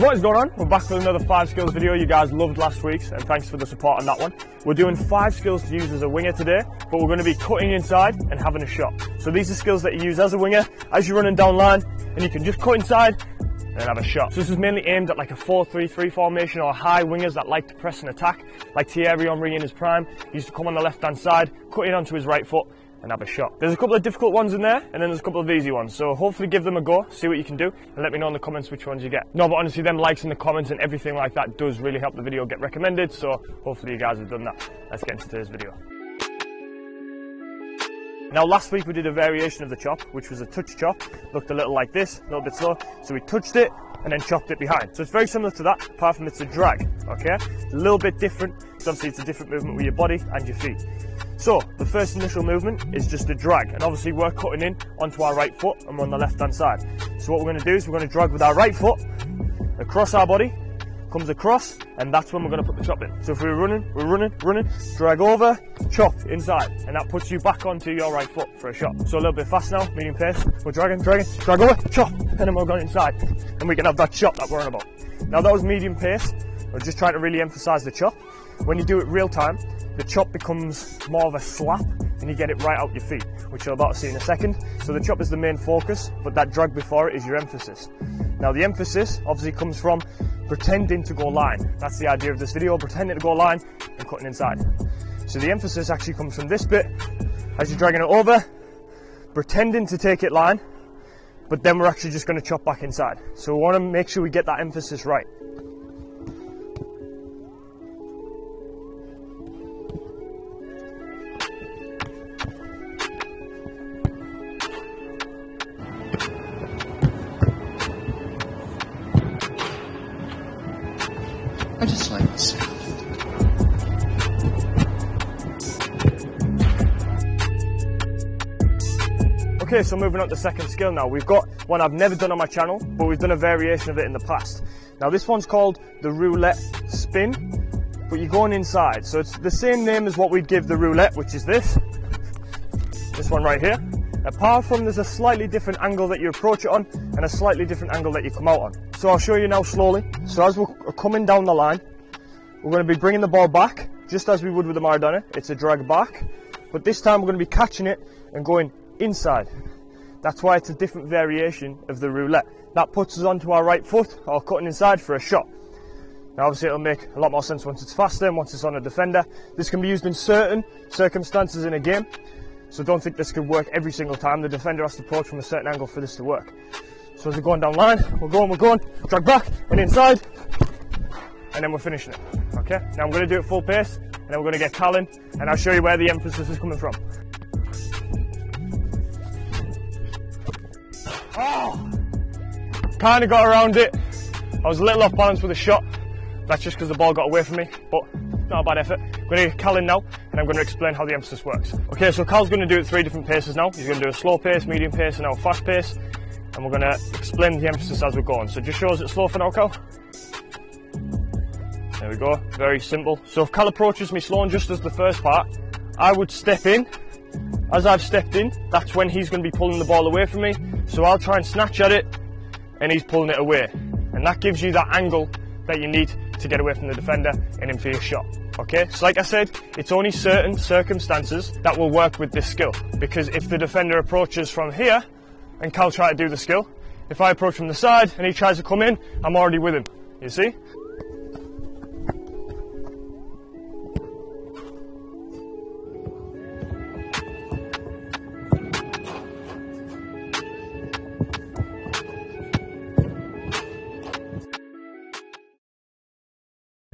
What is going on? We're back with another 5 skills video. You guys loved last week's and thanks for the support on that one. We're doing 5 skills to use as a winger today, but we're going to be cutting inside and having a shot. So these are skills that you use as a winger as you're running down line, and you can just cut inside and have a shot. So this is mainly aimed at like a 4-3-3 formation or high wingers that like to press and attack, like Thierry Henry in his prime. He used to come on the left hand side, cut in onto his right foot and have a shot. There's a couple of difficult ones in there, and then there's a couple of easy ones. So hopefully give them a go, see what you can do, and let me know in the comments which ones you get. No, but honestly, them likes in the comments and everything like that does really help the video get recommended. So hopefully you guys have done that. Let's get into today's video. Now last week we did a variation of the chop, which was a touch chop. Looked a little like this, a little bit slow. So we touched it and then chopped it behind. So it's very similar to that, apart from it's a drag, okay? A little bit different, because obviously it's a different movement with your body and your feet. So the first initial movement is just a drag, and obviously we're cutting in onto our right foot and we're on the left hand side. So what we're going to do is we're going to drag with our right foot across our body, comes across, and that's when we're going to put the chop in. So if we're running, drag over, chop inside, and that puts you back onto your right foot for a shot. So a little bit fast now, medium pace, we're dragging, drag over, chop, and then we're going inside, and we can have that shot that we're on about. Now that was medium pace, we're just trying to really emphasize the chop. When you do it real time, the chop becomes more of a slap and you get it right out your feet, which you're about to see in a second. So the chop is the main focus, but that drag before it is your emphasis. Now the emphasis obviously comes from pretending to go line. That's the idea of this video, pretending to go line and cutting inside. So the emphasis actually comes from this bit, as you're dragging it over, pretending to take it line, but then we're actually just going to chop back inside. So we want to make sure we get that emphasis right. I just like this. Okay, so moving on to the second skill now. We've got one I've never done on my channel, but we've done a variation of it in the past. Now this one's called the roulette spin, but you're going inside. So it's the same name as what we'd give the roulette, which is this one right here. Apart from there's a slightly different angle that you approach it on and a slightly different angle that you come out on. So I'll show you now slowly. So as we're coming down the line, we're going to be bringing the ball back, just as we would with the Maradona. It's a drag back, but this time we're going to be catching it and going inside. That's why it's a different variation of the roulette. That puts us onto our right foot or cutting inside for a shot. Now obviously it'll make a lot more sense once it's faster and once it's on a defender. This can be used in certain circumstances in a game. So don't think this could work every single time. The defender has to approach from a certain angle for this to work. So as we're going down line, we're going, drag back and inside, and then we're finishing it, okay? Now I'm going to do it full pace, and then we're going to get Callan, and I'll show you where the emphasis is coming from. Oh! Kind of got around it. I was a little off balance with the shot. That's just because the ball got away from me, but not a bad effort. I'm going to get Cal in now, and I'm going to explain how the emphasis works. Okay, so Cal's going to do it 3 different paces now. He's going to do a slow pace, medium pace, and now a fast pace. And we're going to explain the emphasis as we're going. So just show us it slow for now, Cal. There we go, very simple. So if Cal approaches me slow and just as the first part, I would step in. As I've stepped in, that's when he's going to be pulling the ball away from me. So I'll try and snatch at it, and he's pulling it away. And that gives you that angle that you need to get away from the defender and in for your shot. Okay, so like I said, it's only certain circumstances that will work with this skill, because if the defender approaches from here and Cal try to do the skill, if I approach from the side and he tries to come in, I'm already with him, you see?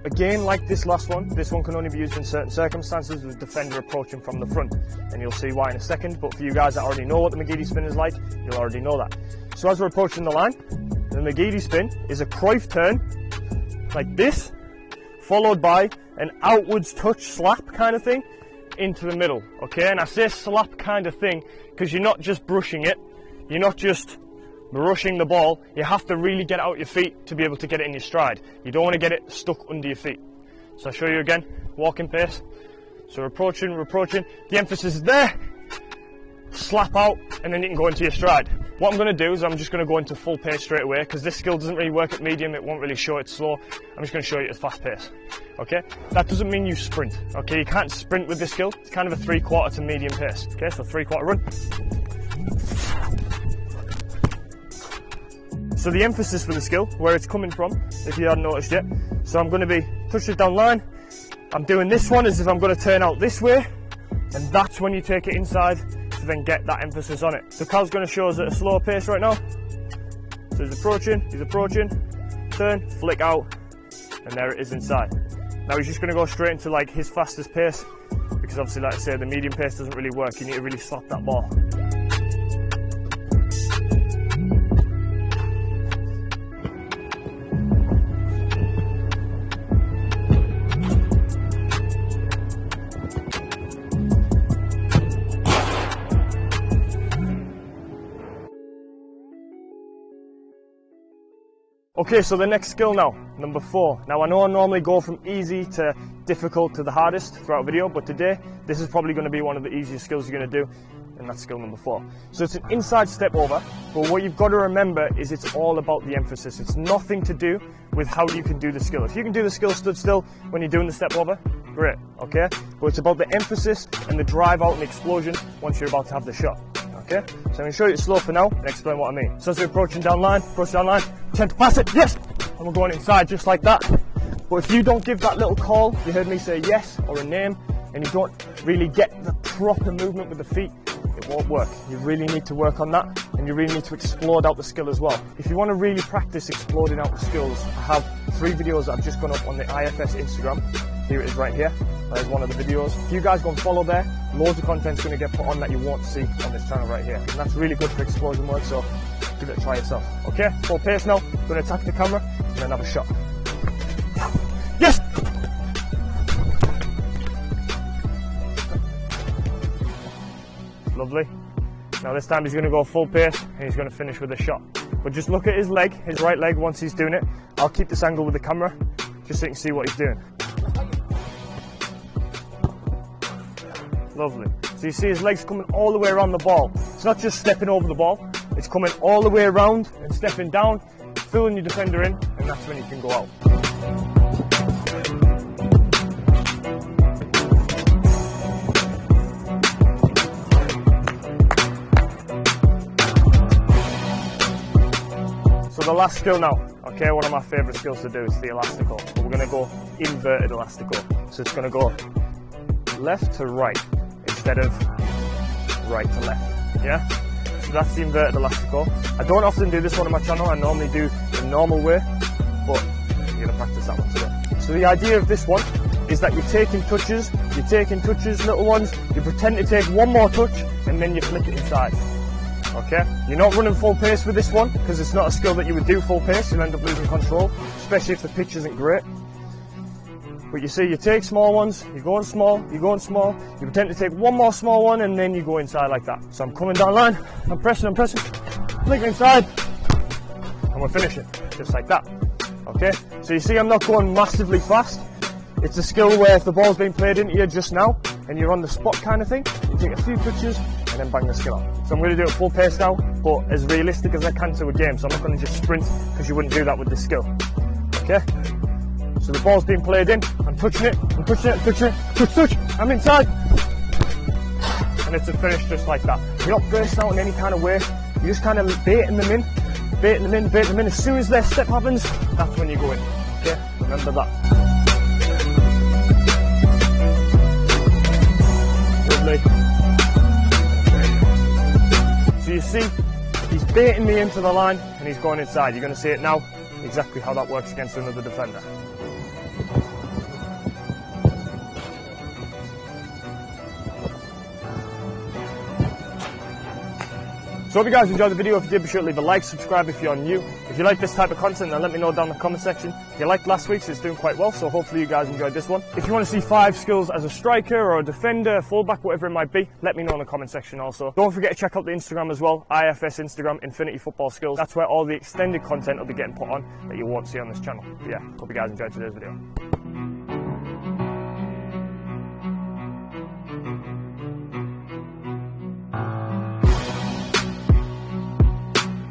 Again, like this last one, this one can only be used in certain circumstances with defender approaching from the front, and you'll see why in a second. But for you guys that already know what the McGeady spin is like, you'll already know that. So as we're approaching the line, the McGeady spin is a Cruyff turn, like this, followed by an outwards touch slap kind of thing into the middle, okay? And I say slap kind of thing because you're not just brushing it, you're not just rushing the ball, you have to really get out your feet to be able to get it in your stride. You don't want to get it stuck under your feet. So I'll show you again, walking pace. So we're approaching, the emphasis is there, slap out, and then you can go into your stride. What I'm going to do is I'm just going to go into full pace straight away, because this skill doesn't really work at medium, it won't really show it slow. I'm just going to show you at fast pace. Okay, that doesn't mean you sprint. Okay, you can't sprint with this skill. It's kind of a 3/4 to medium pace. Okay, so 3/4 run. So the emphasis for the skill, where it's coming from, if you hadn't noticed yet. So I'm going to be push it down line. I'm doing this one as if I'm going to turn out this way, and that's when you take it inside to then get that emphasis on it. So Cal's going to show us at a slower pace right now. So he's approaching, turn, flick out, and there it is inside. Now he's just going to go straight into like his fastest pace, because obviously, like I say, the medium pace doesn't really work. You need to really slap that ball. Okay, so the next skill now, number 4. Now I know I normally go from easy to difficult to the hardest throughout a video, but today this is probably going to be one of the easiest skills you're going to do, and that's skill number 4. So it's an inside step over, but what you've got to remember is it's all about the emphasis. It's nothing to do with how you can do the skill. If you can do the skill stood still when you're doing the step over, great, okay? But it's about the emphasis and the drive out and explosion once you're about to have the shot. Okay, so I'm going to show you it slow for now and explain what I mean. So as we're approach down line, tend to pass it, yes! And we're going inside just like that. But if you don't give that little call, you heard me say yes or a name, and you don't really get the proper movement with the feet, it won't work. You really need to work on that, and you really need to explode out the skill as well. If you want to really practice exploding out the skills, I have 3 videos that I've just gone up on the IFS Instagram. Here it is right here. There's one of the videos. If you guys go and follow there, loads of content's going to get put on that you won't see on this channel right here. And that's really good for explosion work, so give it a try yourself. Okay, full pace now. Going to attack the camera and then have a shot. Yes! Lovely. Now this time he's going to go full pace and he's going to finish with a shot. But just look at his leg, his right leg once he's doing it. I'll keep this angle with the camera just so you can see what he's doing. Lovely. So you see his legs coming all the way around the ball. It's not just stepping over the ball, it's coming all the way around and stepping down, filling your defender in, and that's when you can go out. So the last skill now, okay, one of my favourite skills to do is the elastical. But we're going to go inverted elastical. So it's going to go left to right instead of right to left, yeah? So that's the inverted elastical. I don't often do this one on my channel, I normally do the normal way, but you're going to practice that one today. So the idea of this one is that you're taking touches, little ones, you pretend to take one more touch, and then you flick it inside. Okay, you're not running full pace with this one, because it's not a skill that you would do full pace, you'll end up losing control, especially if the pitch isn't great. But you see, you take small ones, you're going small, you pretend to take one more small one, and then you go inside like that. So I'm coming down line, I'm pressing, flick inside, and we're finishing, just like that. Okay, so you see I'm not going massively fast. It's a skill where if the ball's being played into you just now, and you're on the spot kind of thing, you take a few touches, and then bang the skill out. So I'm going to do it full pace now, but as realistic as I can to a game, so I'm not going to just sprint, because you wouldn't do that with this skill. Okay? So the ball's being played in, I'm touching it, touch, I'm inside. And it's a finish just like that. You're not bursting out in any kind of way, you're just kind of baiting them in. As soon as their step happens, that's when you go in. Okay, remember that. Lovely. So you see, he's baiting me into the line and he's going inside. You're going to see it now, exactly how that works against another defender. So I hope you guys enjoyed the video. If you did, be sure to leave a like, subscribe if you're new. If you like this type of content, then let me know down in the comment section. If you liked last week's, it's doing quite well, so hopefully you guys enjoyed this one. If you want to see 5 skills as a striker or a defender, a fullback, whatever it might be, let me know in the comment section also. Don't forget to check out the Instagram as well, IFS Instagram, Infinity Football Skills. That's where all the extended content will be getting put on that you won't see on this channel. But yeah, hope you guys enjoyed today's video.